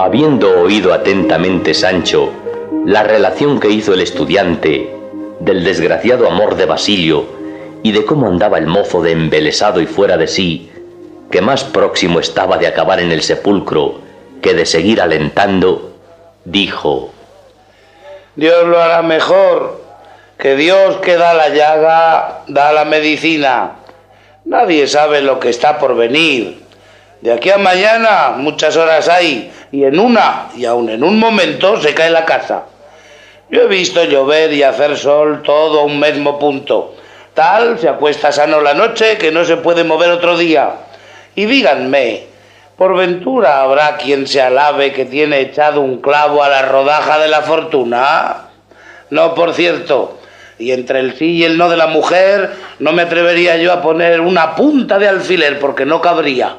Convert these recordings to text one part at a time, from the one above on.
Habiendo oído atentamente Sancho la relación que hizo el estudiante del desgraciado amor de Basilio y de cómo andaba el mozo de embelesado y fuera de sí, que más próximo estaba de acabar en el sepulcro que de seguir alentando, dijo: Dios lo hará mejor, que Dios que da la llaga, da la medicina. Nadie sabe lo que está por venir. De aquí a mañana muchas horas hay, y en una, y aun en un momento, se cae la casa. Yo he visto llover y hacer sol todo a un mismo punto. Tal se acuesta sano la noche que no se puede mover otro día. Y díganme, ¿por ventura habrá quien se alabe que tiene echado un clavo a la rodaja de la fortuna? No, por cierto, y entre el sí y el no de la mujer no me atrevería yo a poner una punta de alfiler porque no cabría.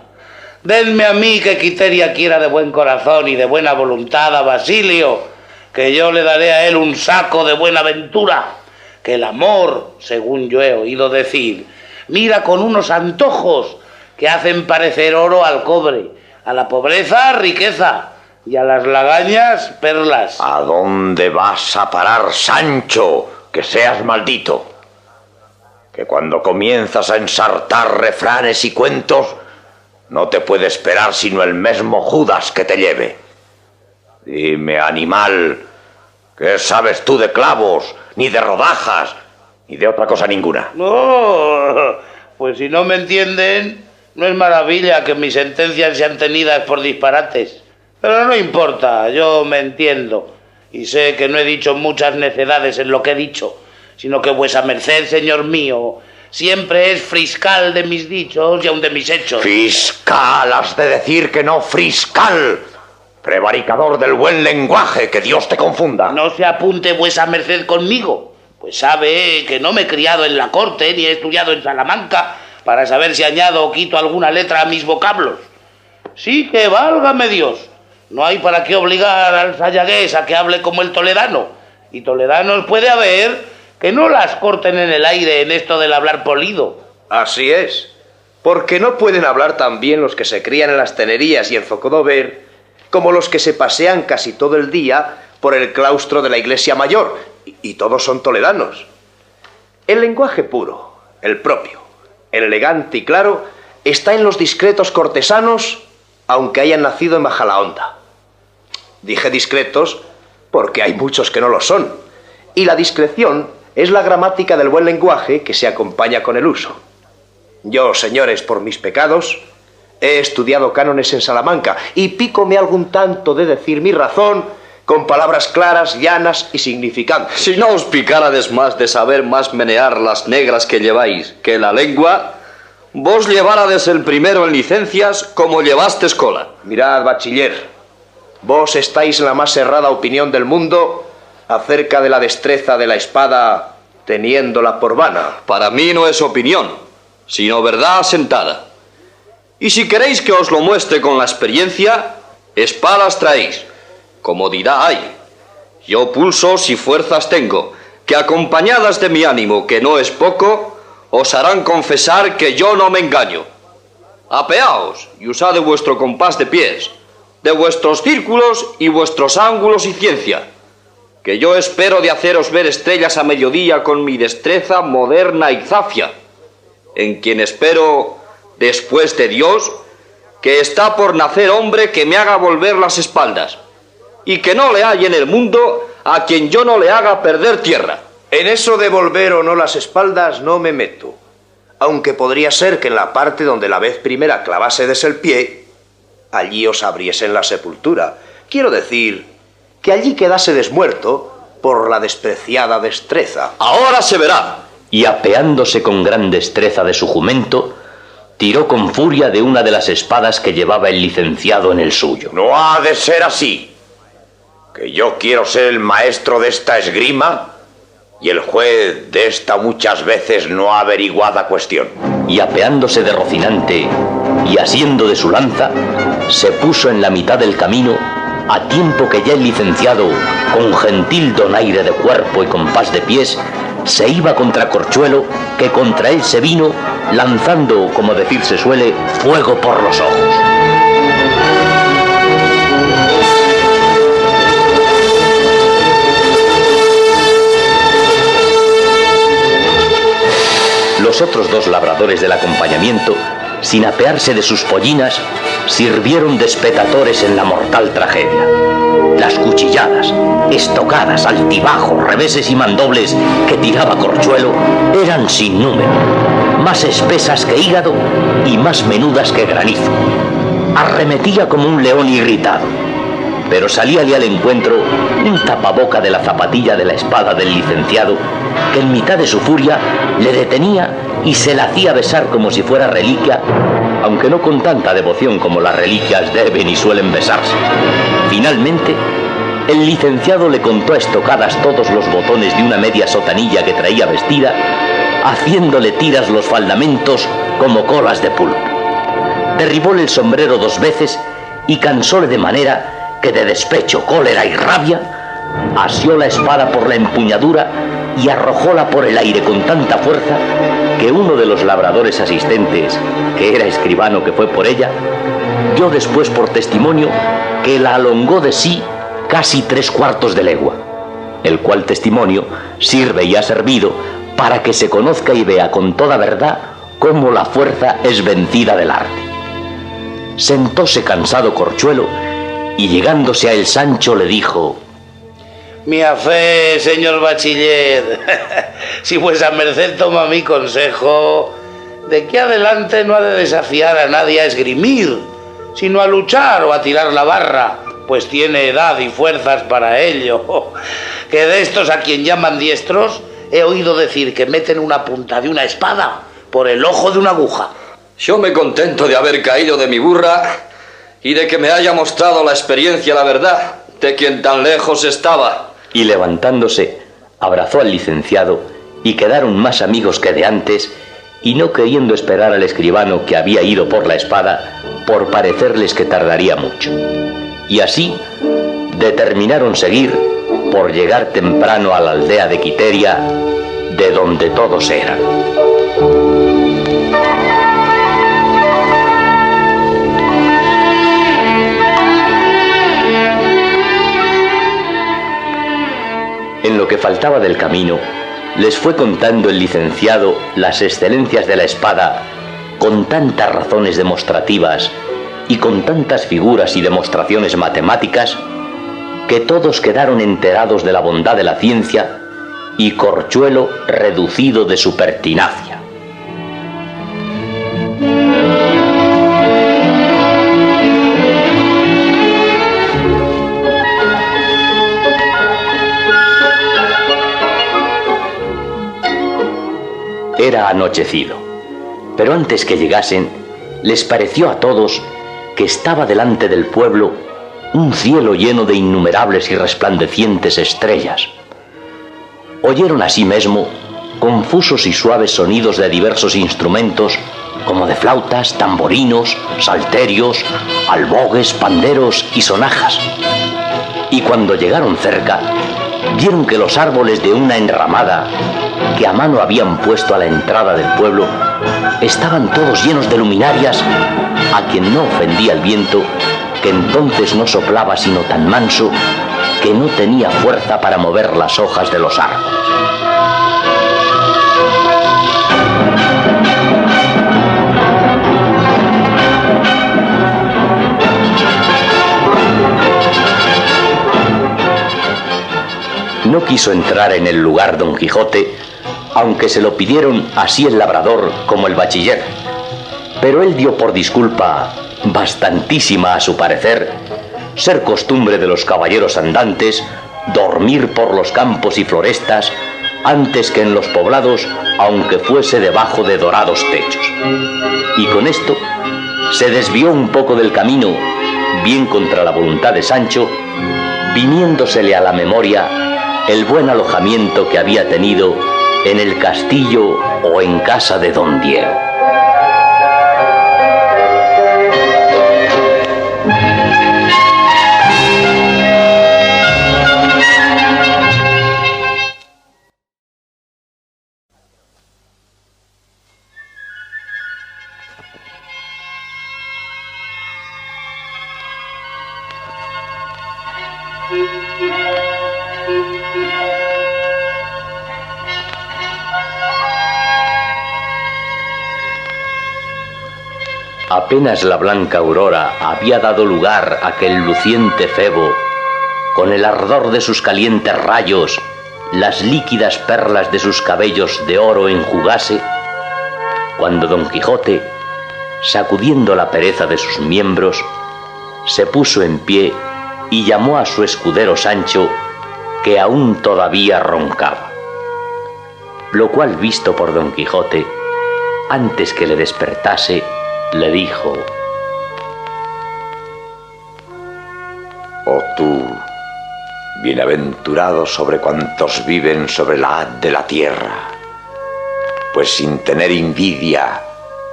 Denme a mí que Quiteria quiera de buen corazón y de buena voluntad a Basilio, que yo le daré a él un saco de buena ventura, que el amor, según yo he oído decir, mira con unos antojos que hacen parecer oro al cobre, a la pobreza riqueza y a las lagañas perlas. ¿A dónde vas a parar, Sancho? Que seas maldito. Que cuando comienzas a ensartar refranes y cuentos, no te puede esperar sino el mismo Judas que te lleve. Dime, animal, ¿qué sabes tú de clavos, ni de rodajas, ni de otra cosa ninguna? No, pues si no me entienden, no es maravilla que mis sentencias sean tenidas por disparates. Pero no importa, yo me entiendo. Y sé que no he dicho muchas necedades en lo que he dicho, sino que vuesa merced, señor mío, siempre es fiscal de mis dichos y aun de mis hechos. Fiscal, has de decir que no friscal. Prevaricador del buen lenguaje, que Dios te confunda. No se apunte vuesa merced conmigo, pues sabe que no me he criado en la corte ni he estudiado en Salamanca para saber si añado o quito alguna letra a mis vocablos. Sí que válgame Dios, no hay para qué obligar al sayagués a que hable como el toledano, y toledanos puede haber que no las corten en el aire en esto del hablar polido. Así es, porque no pueden hablar tan bien los que se crían en las tenerías y en Zocodover como los que se pasean casi todo el día por el claustro de la iglesia mayor, y todos son toledanos. El lenguaje puro, el propio, el elegante y claro, está en los discretos cortesanos, aunque hayan nacido en Majalaonda. Dije discretos porque hay muchos que no lo son, y la discreción es la gramática del buen lenguaje que se acompaña con el uso. Yo, señores, por mis pecados, he estudiado cánones en Salamanca y pícome algún tanto de decir mi razón con palabras claras, llanas y significantes. Si no os picárades más de saber más menear las negras que lleváis que la lengua, vos llevárades el primero en licencias como llevastes cola. Mirad, bachiller, vos estáis en la más errada opinión del mundo acerca de la destreza de la espada teniéndola por vana. Para mí no es opinión, sino verdad asentada. Y si queréis que os lo muestre con la experiencia, espadas traéis, comodidad hay. Yo pulsos y fuerzas tengo, que acompañadas de mi ánimo, que no es poco, os harán confesar que yo no me engaño. Apeaos y usad de vuestro compás de pies, de vuestros círculos y vuestros ángulos y ciencia, que yo espero de haceros ver estrellas a mediodía con mi destreza moderna y zafia, en quien espero, después de Dios, que está por nacer hombre que me haga volver las espaldas, y que no le hay en el mundo a quien yo no le haga perder tierra. En eso de volver o no las espaldas no me meto, aunque podría ser que en la parte donde la vez primera clavásedes el pie, allí os abriesen la sepultura. Quiero decir que allí quedásedes muerto por la despreciada destreza. Ahora se verá. Y apeándose con gran destreza de su jumento, tiró con furia de una de las espadas que llevaba el licenciado en el suyo. No ha de ser así, que yo quiero ser el maestro de esta esgrima y el juez de esta muchas veces no averiguada cuestión. Y apeándose de Rocinante y asiendo de su lanza, se puso en la mitad del camino, a tiempo que ya el licenciado, con gentil donaire de cuerpo y compás de pies, se iba contra Corchuelo, que contra él se vino, lanzando, como decirse suele, fuego por los ojos. los otros dos labradores del acompañamiento, sin apearse de sus pollinas, sirvieron de espectadores en la mortal tragedia. Las cuchilladas, estocadas, altibajos, reveses y mandobles que tiraba Corchuelo eran sin número, más espesas que hígado y más menudas que granizo. Arremetía como un león irritado, pero salíale al encuentro un tapaboca de la zapatilla de la espada del licenciado, que en mitad de su furia le detenía y se la hacía besar como si fuera reliquia, aunque no con tanta devoción como las reliquias deben y suelen besarse. Finalmente, el licenciado le contó a estocadas todos los botones de una media sotanilla que traía vestida, haciéndole tiras los faldamentos como colas de pulpo. Derribóle el sombrero 2 veces y cansóle de manera que, de despecho, cólera y rabia, asió la espada por la empuñadura y arrojóla por el aire con tanta fuerza que uno de los labradores asistentes, que era escribano que fue por ella, dio después por testimonio que la alongó de sí casi 3/4 de legua, el cual testimonio sirve y ha servido para que se conozca y vea con toda verdad cómo la fuerza es vencida del arte. Sentóse cansado Corchuelo y, llegándose a él, Sancho le dijo: Mi a fe, señor bachiller, si vuesa merced toma mi consejo, de que adelante no ha de desafiar a nadie a esgrimir, sino a luchar o a tirar la barra, pues tiene edad y fuerzas para ello. Que de estos a quien llaman diestros, he oído decir que meten una punta de una espada por el ojo de una aguja. Yo me contento de haber caído de mi burra y de que me haya mostrado la experiencia, la verdad, de quien tan lejos estaba. Y levantándose, abrazó al licenciado y quedaron más amigos que de antes, y no queriendo esperar al escribano que había ido por la espada, por parecerles que tardaría mucho. Y así determinaron seguir por llegar temprano a la aldea de Quiteria, de donde todos eran. En lo que faltaba del camino, les fue contando el licenciado las excelencias de la espada con tantas razones demostrativas y con tantas figuras y demostraciones matemáticas, que todos quedaron enterados de la bondad de la ciencia y Corchuelo reducido de su pertinacia. Era anochecido, pero antes que llegasen, les pareció a todos que estaba delante del pueblo un cielo lleno de innumerables y resplandecientes estrellas. Oyeron asimismo confusos y suaves sonidos de diversos instrumentos, como de flautas, tamborinos, salterios, albogues, panderos y sonajas. Y cuando llegaron cerca, vieron que los árboles de una enramada que a mano habían puesto a la entrada del pueblo estaban todos llenos de luminarias, a quien no ofendía el viento, que entonces no soplaba sino tan manso que no tenía fuerza para mover las hojas de los árboles. No quiso entrar en el lugar Don Quijote, aunque se lo pidieron así el labrador como el bachiller, pero él dio por disculpa, bastantísima a su parecer, ser costumbre de los caballeros andantes dormir por los campos y florestas antes que en los poblados, aunque fuese debajo de dorados techos. Y con esto se desvió un poco del camino, bien contra la voluntad de Sancho, viniéndosele a la memoria el buen alojamiento que había tenido en el castillo o en casa de don Diego. Apenas la blanca aurora había dado lugar a que el luciente Febo, con el ardor de sus calientes rayos, las líquidas perlas de sus cabellos de oro enjugase, cuando Don Quijote, sacudiendo la pereza de sus miembros, se puso en pie y llamó a su escudero Sancho, que aún todavía roncaba. Lo cual, visto por Don Quijote, antes que le despertase, le dijo: Oh tú, bienaventurado sobre cuantos viven sobre la haz de la tierra, pues sin tener envidia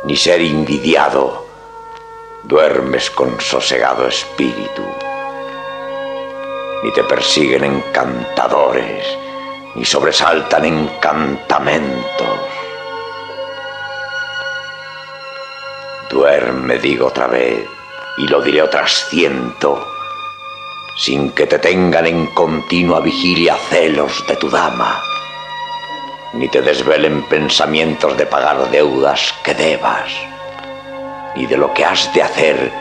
ni ser envidiado, duermes con sosegado espíritu. Ni te persiguen encantadores, ni sobresaltan encantamentos. Duerme, digo otra vez, y lo diré otras 100, sin que te tengan en continua vigilia celos de tu dama, ni te desvelen pensamientos de pagar deudas que debas, ni de lo que has de hacer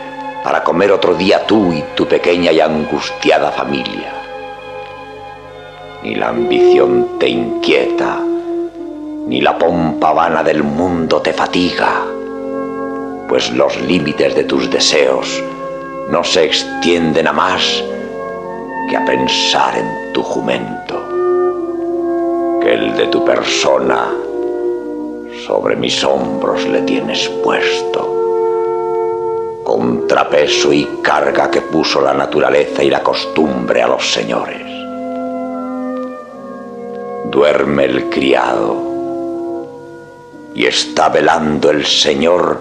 para comer otro día tú y tu pequeña y angustiada familia. Ni la ambición te inquieta, ni la pompa vana del mundo te fatiga, pues los límites de tus deseos no se extienden a más que a pensar en tu jumento, que el de tu persona sobre mis hombros le tienes puesto, contrapeso y carga que puso la naturaleza y la costumbre a los señores. Duerme el criado y está velando el señor,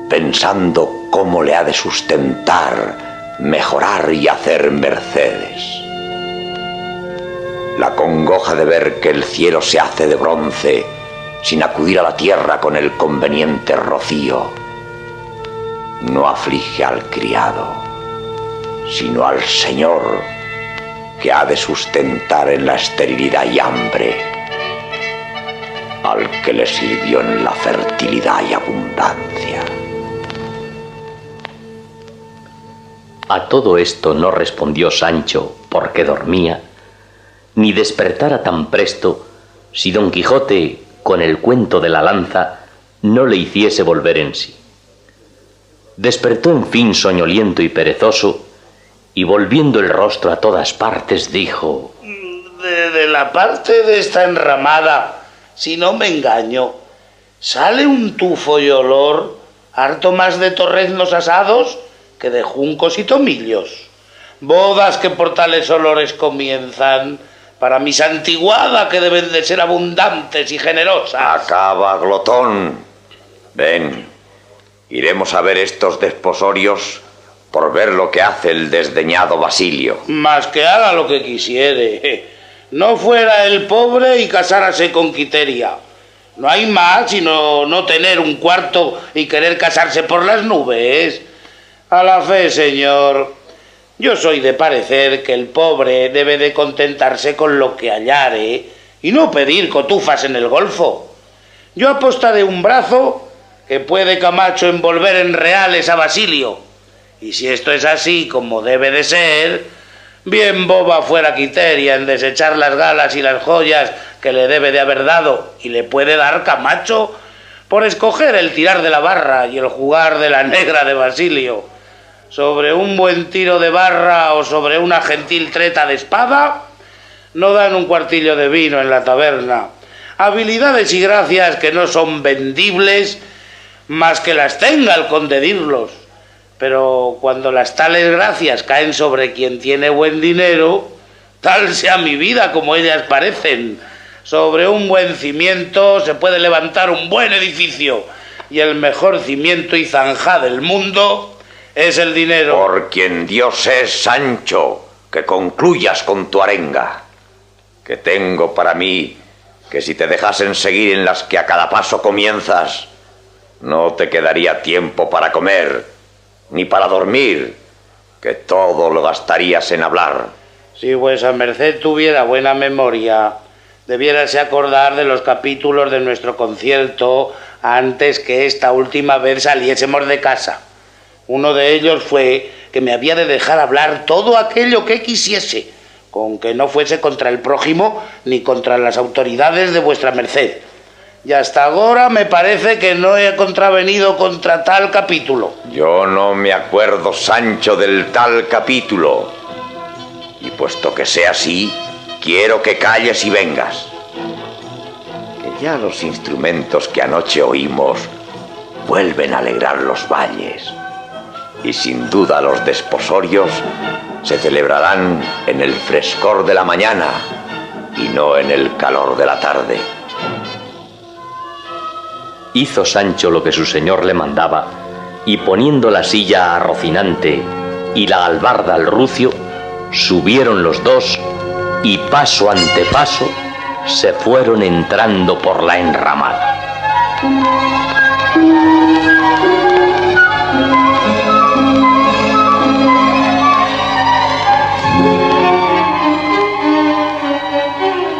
pensando cómo le ha de sustentar, mejorar y hacer mercedes. La congoja de ver que el cielo se hace de bronce sin acudir a la tierra con el conveniente rocío no aflige al criado, sino al señor, que ha de sustentar en la esterilidad y hambre al que le sirvió en la fertilidad y abundancia. A todo esto no respondió Sancho, porque dormía, ni despertara tan presto si Don Quijote, con el cuento de la lanza, no le hiciese volver en sí. Despertó en fin soñoliento y perezoso, y volviendo el rostro a todas partes dijo: De la parte de esta enramada, si no me engaño, sale un tufo y olor harto más de torreznos asados que de juncos y tomillos. Bodas que por tales olores comienzan, para mi santiguada que deben de ser abundantes y generosas. Acaba, glotón. Ven, iremos a ver estos desposorios por ver lo que hace el desdeñado Basilio. Más que haga lo que quisiere. No fuera el pobre y casárase con Quiteria. No hay más sino no tener un cuarto y querer casarse por las nubes. A la fe, señor, yo soy de parecer que el pobre debe de contentarse con lo que hallare y no pedir cotufas en el golfo. Yo apostaré un brazo que puede Camacho envolver en reales a Basilio. Y si esto es así como debe de ser, bien boba fuera Quiteria en desechar las galas y las joyas que le debe de haber dado y le puede dar Camacho por escoger el tirar de la barra y el jugar de la negra de Basilio. Sobre un buen tiro de barra o sobre una gentil treta de espada, no dan un cuartillo de vino en la taberna. Habilidades y gracias que no son vendibles, más que las tenga el conde Dirlos. Pero cuando las tales gracias caen sobre quien tiene buen dinero, tal sea mi vida como ellas parecen. Sobre un buen cimiento se puede levantar un buen edificio, y el mejor cimiento y zanja del mundo es el dinero. Por quien Dios es, Sancho, que concluyas con tu arenga, que tengo para mí que si te dejasen seguir en las que a cada paso comienzas, no te quedaría tiempo para comer, ni para dormir, que todo lo gastarías en hablar. Si vuesa merced tuviera buena memoria, debiérase acordar de los capítulos de nuestro concierto antes que esta última vez saliésemos de casa. Uno de ellos fue que me había de dejar hablar todo aquello que quisiese, con que no fuese contra el prójimo ni contra las autoridades de vuestra merced. Y hasta ahora me parece que no he contravenido contra tal capítulo. Yo no me acuerdo, Sancho, del tal capítulo. Y puesto que sea así, quiero que calles y vengas. Que ya los instrumentos que anoche oímos vuelven a alegrar los valles. Y sin duda los desposorios se celebrarán en el frescor de la mañana y no en el calor de la tarde. Hizo Sancho lo que su señor le mandaba, y poniendo la silla a Rocinante y la albarda al rucio, subieron los dos y paso ante paso se fueron entrando por la enramada.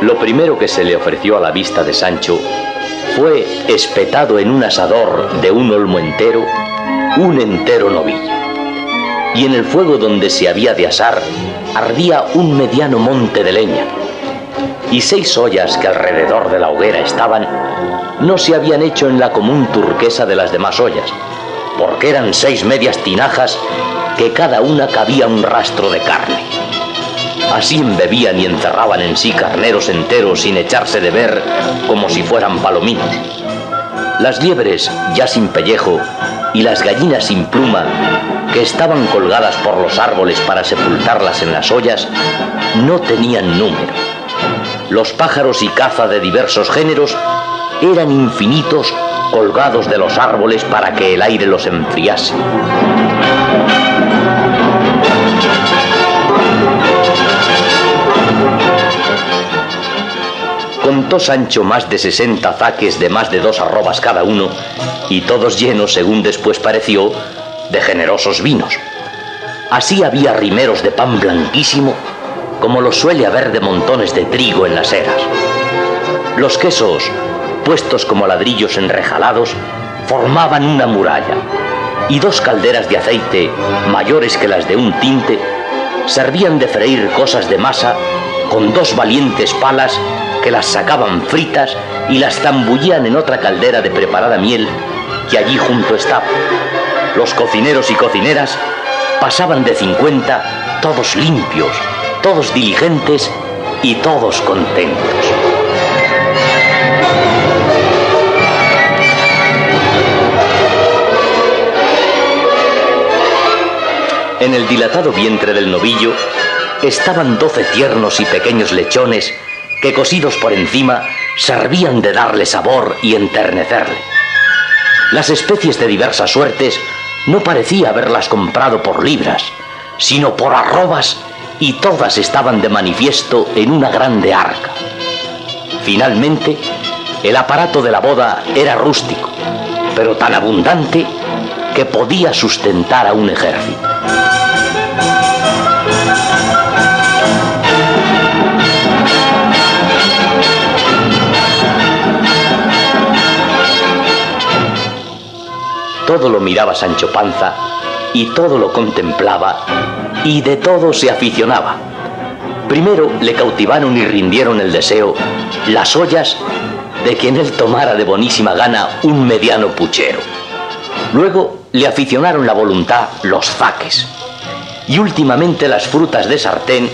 Lo primero que se le ofreció a la vista de Sancho fue, espetado en un asador de un olmo entero, un entero novillo. Y en el fuego donde se había de asar ardía un mediano monte de leña. Y 6 ollas que alrededor de la hoguera estaban no se habían hecho en la común turquesa de las demás ollas, porque eran 6 medias tinajas que cada una cabía un rastro de carne. Así embebían y encerraban en sí carneros enteros sin echarse de ver, como si fueran palominos. Las liebres ya sin pellejo y las gallinas sin pluma, que estaban colgadas por los árboles para sepultarlas en las ollas, no tenían número. Los pájaros y caza de diversos géneros eran infinitos, colgados de los árboles para que el aire los enfriase. Contó Sancho más de 60 zaques de más de 2 arrobas cada uno, y todos llenos, según después pareció, de generosos vinos. Así había rimeros de pan blanquísimo, como lo suele haber de montones de trigo en las eras. Los quesos, puestos como ladrillos enrejalados, formaban una muralla, y 2 calderas de aceite, mayores que las de un tinte, servían de freír cosas de masa con 2 valientes palas que las sacaban fritas y las zambullían en otra caldera de preparada miel que allí junto estaba. Los cocineros y cocineras pasaban de 50, todos limpios, todos diligentes y todos contentos. En el dilatado vientre del novillo estaban 12 tiernos y pequeños lechones que, cosidos por encima, servían de darle sabor y enternecerle. Las especies de diversas suertes no parecía haberlas comprado por libras, sino por arrobas, y todas estaban de manifiesto en una grande arca. Finalmente, el aparato de la boda era rústico, pero tan abundante que podía sustentar a un ejército. Todo lo miraba Sancho Panza, y todo lo contemplaba, y de todo se aficionaba. Primero le cautivaron y rindieron el deseo las ollas de quien él tomara de bonísima gana un mediano puchero. Luego le aficionaron la voluntad los zaques, y últimamente las frutas de sartén,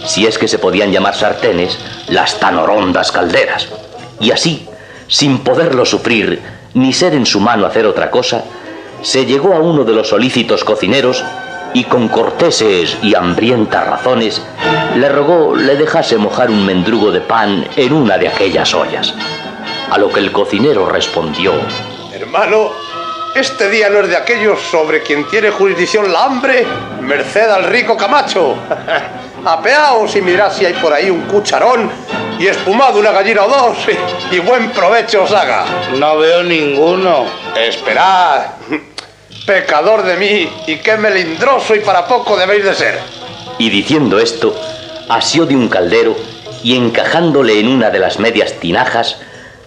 si es que se podían llamar sartenes, las tan horondas calderas. Y así, sin poderlo sufrir, ni ser en su mano hacer otra cosa, se llegó a uno de los solícitos cocineros y con corteses y hambrientas razones le rogó le dejase mojar un mendrugo de pan en una de aquellas ollas. A lo que el cocinero respondió: Hermano, este día no es de aquellos sobre quien tiene jurisdicción la hambre, merced al rico Camacho. Apeaos y mirad si hay por ahí un cucharón y espumad una gallina o 2 y buen provecho os haga. No veo ninguno. Esperad, pecador de mí, y qué melindroso y para poco debéis de ser. Y diciendo esto, asió de un caldero y encajándole en una de las medias tinajas,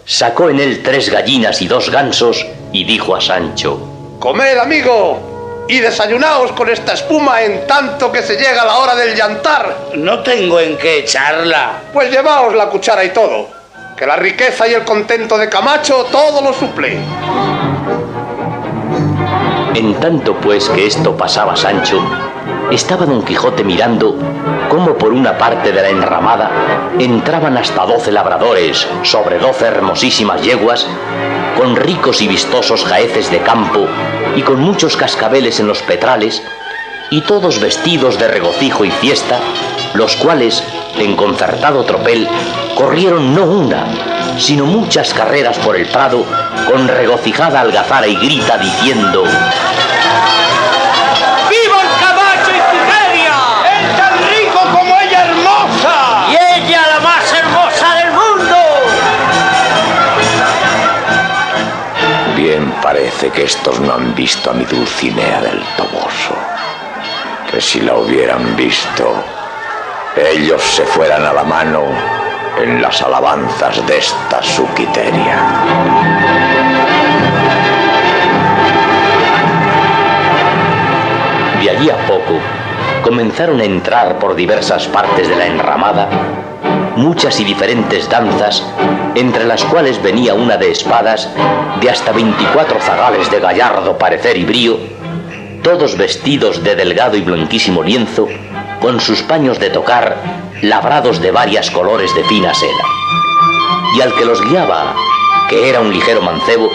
sacó en él 3 gallinas y 2 gansos y dijo a Sancho: Comed, amigo, y desayunaos con esta espuma en tanto que se llega la hora del yantar. No tengo en qué echarla. Pues llevaos la cuchara y todo, que la riqueza y el contento de Camacho todo lo suple. En tanto pues que esto pasaba Sancho, estaba Don Quijote mirando cómo por una parte de la enramada entraban hasta 12 labradores sobre 12 hermosísimas yeguas, con ricos y vistosos jaeces de campo y con muchos cascabeles en los petrales, y todos vestidos de regocijo y fiesta, los cuales, en concertado tropel, corrieron no una, sino muchas carreras por el prado, con regocijada algazara y grita diciendo: ¡Viva el Camacho y Quiteria! ¡Es tan rico como ella hermosa! ¡Y ella la más hermosa del mundo! Bien parece que estos no han visto a mi Dulcinea del Toboso, que si la hubieran visto, ellos se fueran a la mano en las alabanzas de esta su Quiteria. De allí a poco comenzaron a entrar por diversas partes de la enramada muchas y diferentes danzas, entre las cuales venía una de espadas de hasta 24 zagales de gallardo parecer y brío, todos vestidos de delgado y blanquísimo lienzo, con sus paños de tocar labrados de varias colores de fina seda. Y al que los guiaba, que era un ligero mancebo,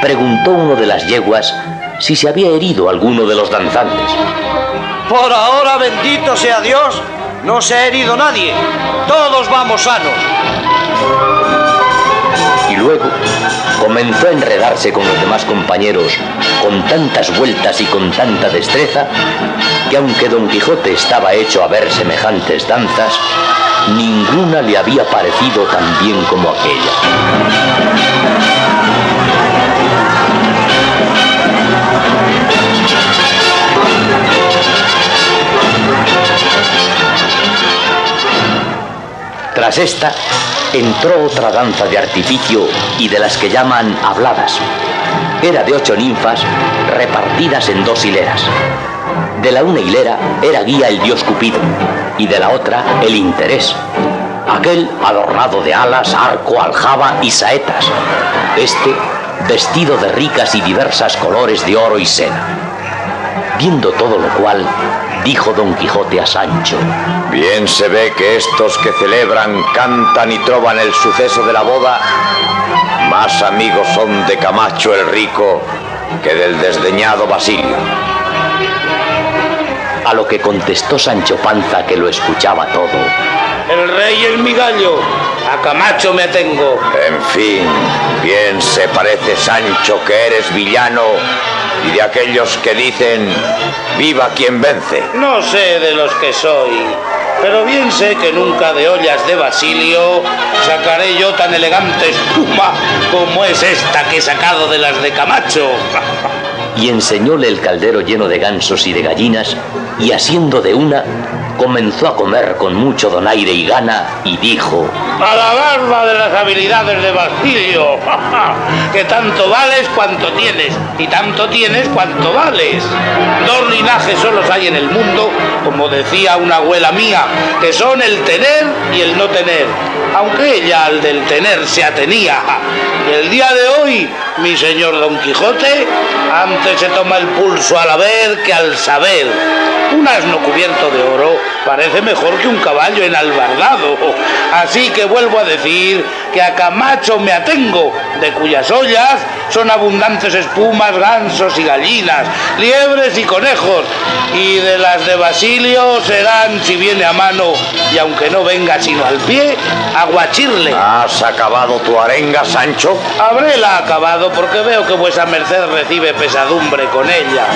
preguntó uno de las yeguas si se había herido alguno de los danzantes. Por ahora, bendito sea Dios, no se ha herido nadie. Todos vamos sanos. Y luego comenzó a enredarse con los demás compañeros con tantas vueltas y con tanta destreza que, aunque Don Quijote estaba hecho a ver semejantes danzas, ninguna le había parecido tan bien como aquella. Tras esta, entró otra danza de artificio y de las que llaman habladas. Era de 8 ninfas repartidas en 2 hileras. De la una hilera era guía el dios Cupido y de la otra el interés, aquel adornado de alas, arco, aljaba y saetas, este vestido de ricas y diversas colores de oro y seda. Viendo todo lo cual, dijo Don Quijote a Sancho: Bien se ve que estos que celebran, cantan y trovan el suceso de la boda, más amigos son de Camacho el Rico que del desdeñado Basilio. A lo que contestó Sancho Panza, que lo escuchaba todo: El rey es mi gallo, a Camacho me atengo. En fin, bien se parece, Sancho, que eres villano y de aquellos que dicen: viva quien vence. No sé de los que soy, pero bien sé que nunca de ollas de Basilio sacaré yo tan elegante espuma como es esta que he sacado de las de Camacho. Y enseñóle el caldero lleno de gansos y de gallinas, y asiendo de una, comenzó a comer con mucho donaire y gana, y dijo: Alabarla de las habilidades de Basilio, que tanto vales cuanto tienes, y tanto tienes cuanto vales. 2 linajes solos hay en el mundo, como decía una abuela mía, que son el tener y el no tener, aunque ella al del tener se atenía. Y el día de hoy, mi señor Don Quijote, antes se toma el pulso al haber que al saber. Un asno cubierto de oro parece mejor que un caballo enalbardado. Así que vuelvo a decir que a Camacho me atengo, de cuyas ollas son abundantes espumas, gansos y gallinas, liebres y conejos, y de las de Basilio serán, si viene a mano, y aunque no venga sino al pie, aguachirle. ¿Has acabado tu arenga, Sancho? Habréla acabado, porque veo que vuesa merced recibe pesadumbre con ella.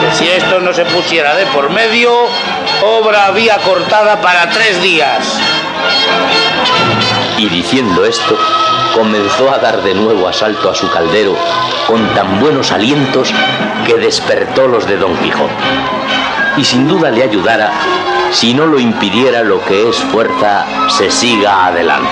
Que si esto no se pusiera de por medio, obra había cortada para 3 días. Y diciendo esto, comenzó a dar de nuevo asalto a su caldero con tan buenos alientos que despertó los de Don Quijote. Y sin duda le ayudara, si no lo impidiera lo que es fuerza, se siga adelante.